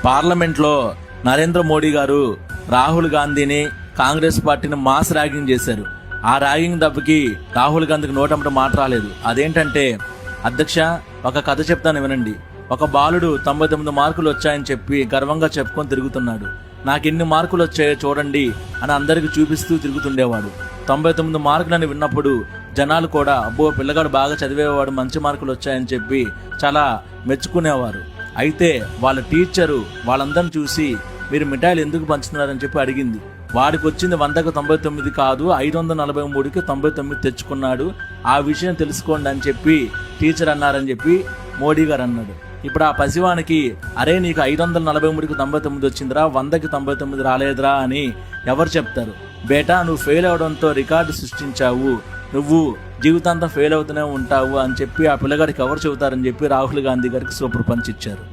పార్లమెంట్లో నరేంద్ర మోడీ గారు రాహుల్ గాంధీని కాంగ్రెస్ పార్టీని మాస్ ర్యాగింగ్ చేశారు. ఆ ర్యాగింగ్ దెబ్బకి రాహుల్ గాంధీకి నోటంట మాట రాలేదు. అదేంటంటే, అధ్యక్ష ఒక కథ చెప్తాను వినండి. ఒక బాలుడు 99 మార్కులు వచ్చాయని చెప్పి గర్వంగా చెప్పుకొని తిరుగుతున్నాడు. నాకు ఎన్ని మార్కులు వచ్చాయో చూడండి అని అందరికి చూపిస్తూ తిరుగుతుండేవాడు. 99 మార్కులని విన్నప్పుడు జనాలు కూడా అబ్బో పిల్లగాడు బాగా చదివేవాడు, మంచి మార్కులు వచ్చాయని చెప్పి చాలా మెచ్చుకునేవారు. అయితే వాళ్ళ టీచరు వాళ్ళందరిని చూసి మీరు మిఠాయిలు ఎందుకు పంచుతున్నారని చెప్పి అడిగింది. వాడికి వచ్చింది 100కి 99 కాదు, 543కి 99 తెచ్చుకున్నాడు, ఆ విషయం తెలుసుకోండి అని చెప్పి టీచర్ అన్నారని చెప్పి మోడీ గారు అన్నాడు. ఇప్పుడు ఆ పసివానికి అరే నీకు 543కి 99 వచ్చిందిరా, 100కి 99 రాలేదురా అని ఎవరు చెప్తారు? బేటా నువ్వు ఫెయిల్ అవడంతో రికార్డు సృష్టించావు, నువ్వు జీవితాంతం ఫెయిల్ అవుతూనే ఉంటావు అని చెప్పి ఆ పిల్లగాడికి ఎవరు చెబుతారని చెప్పి రాహుల్ గాంధీ గారికి సూపర్ పంచ్ ఇచ్చారు.